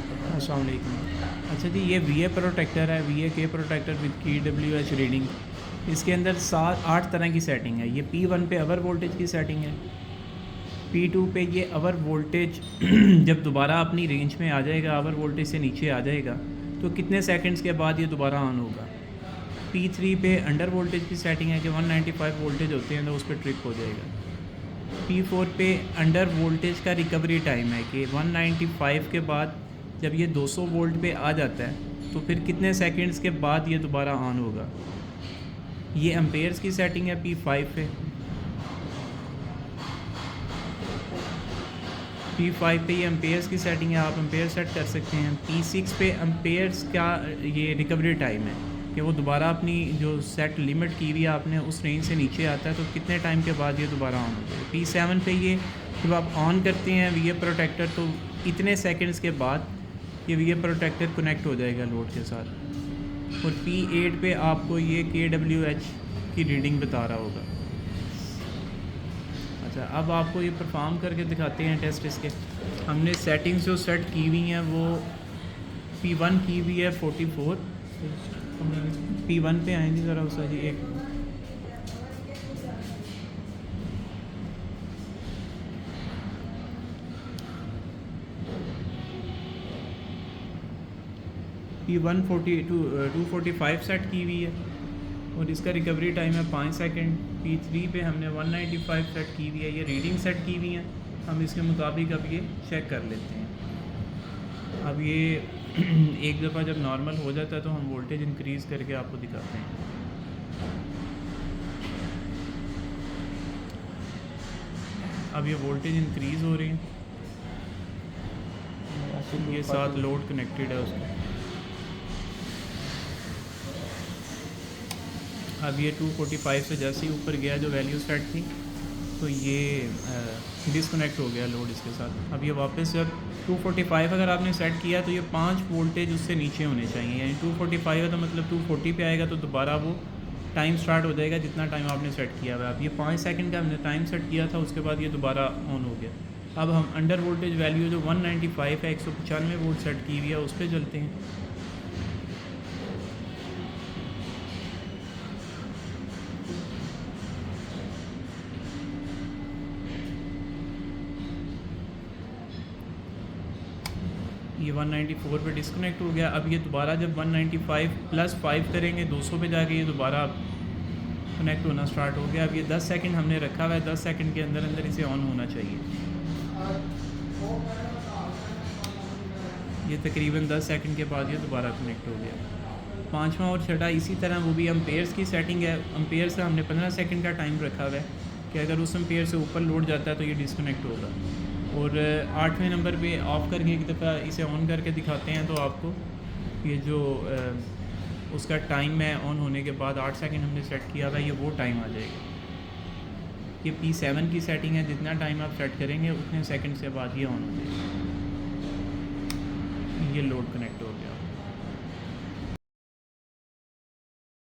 अस्सलाम वालेकुम। अच्छा जी, ये वी ए प्रोटेक्टर है, वी ए के प्रोटेक्टर विद की डब्ल्यू एच रीडिंग। इसके अंदर 7-8 तरह की सेटिंग है। ये P1 पे अवर वोल्टेज की सेटिंग है, P2 पे ये अवर वोल्टेज जब दोबारा अपनी रेंज में आ जाएगा, अवर वोल्टेज से नीचे आ जाएगा तो कितने सेकंड्स के बाद ये दोबारा ऑन होगा। P3 पे अंडर वोल्टेज की सेटिंग है कि 195 वोल्टेज होते हैं तो उस पर ट्रिप हो जाएगा। P4 पे अंडर वोल्टेज का रिकवरी टाइम है कि 195 के बाद जब ये 200 वोल्ट पे आ जाता है तो फिर कितने सेकंड्स के बाद ये दोबारा ऑन होगा। ये एम्पेयर्स की सेटिंग है P5 पे। P5 पे ये एम्पेयर्स की सेटिंग है, आप एम्पेयर सेट कर सकते हैं। P6 पे एम्पेयर्स का ये रिकवरी टाइम है कि वो दोबारा अपनी जो सेट लिमिट की हुई है आपने उस रेंज से नीचे आता है तो कितने टाइम के बाद ये दोबारा ऑन होता है। P7 पे ये जब आप ऑन करते हैं वी ए प्रोटेक्टर तो इतने सेकंड्स के बाद ये वी ए प्रोटेक्टर कनेक्ट हो जाएगा लोड के साथ। और P8 पे आपको ये KWH की रीडिंग बता रहा होगा। अच्छा, अब आपको ये परफॉर्म करके दिखाते हैं टेस्ट इसके। हमने सेटिंग्स जो सेट की हुई हैं वो P1 की हुई है 44। P1 पे आएंगे ज़रा उस जी एक P1 245 सेट की हुई है और इसका रिकवरी टाइम है 5 सेकंड। P3 पे हमने 195 सेट की हुई है, ये रीडिंग सेट की हुई हैं। हम इसके मुताबिक अब ये चेक कर लेते हैं। अब ये एक दफ़ा जब नॉर्मल हो जाता है तो हम वोल्टेज इंक्रीज़ करके आपको दिखाते हैं। अब ये वोल्टेज इंक्रीज़ हो रही है, ये साथ लोड कनेक्टेड है उसका। अब ये 245 से जैसे ही ऊपर गया जो वैल्यू सेट थी तो ये डिसकनेक्ट हो गया लोड इसके साथ। अब ये वापस जब 245 अगर आपने सेट किया तो ये 5 वोल्टेज उससे नीचे होने चाहिए, यानी 245 है तो मतलब 240 पे आएगा तो दोबारा वो टाइम स्टार्ट हो जाएगा जितना टाइम आपने सेट किया हुआ है। अब ये 5 सेकंड का हमने टाइम सेट किया था, उसके बाद ये दोबारा ऑन हो गया। अब हम अंडर वोल्टेज वैल्यू जो 195 है 195 वोल्ट सेट की हुई है उस पर चलते हैं। ये 194 पे डिस्कनेक्ट हो गया। अब ये दोबारा जब 195 + 5 करेंगे 200 पे जाके ये दोबारा कनेक्ट होना स्टार्ट हो गया। अब ये 10 सेकंड हमने रखा हुआ है, 10 सेकंड के अंदर अंदर इसे ऑन होना चाहिए। ये तकरीबन 10 सेकंड के बाद ये दोबारा कनेक्ट हो गया। पाँचवा और छठा इसी तरह वो भी एम्पेयर्स की सेटिंग है। एम्पेयर से हमने 15 सेकंड का टाइम रखा हुआ है कि अगर उस एम्पेयर से ऊपर लोड जाता है तो ये डिस्कनेक्ट होगा। और 8वें नंबर पे ऑफ़ करके एक दफ़ा इसे ऑन करके दिखाते हैं तो आपको ये जो उसका टाइम है ऑन होने के बाद 8 सेकंड हमने सेट किया था ये वो टाइम आ जाएगा। ये P7 की सेटिंग है, जितना टाइम आप सेट करेंगे उतने सेकंड से बाद ये ऑन हो जाएगा। ये लोड कनेक्ट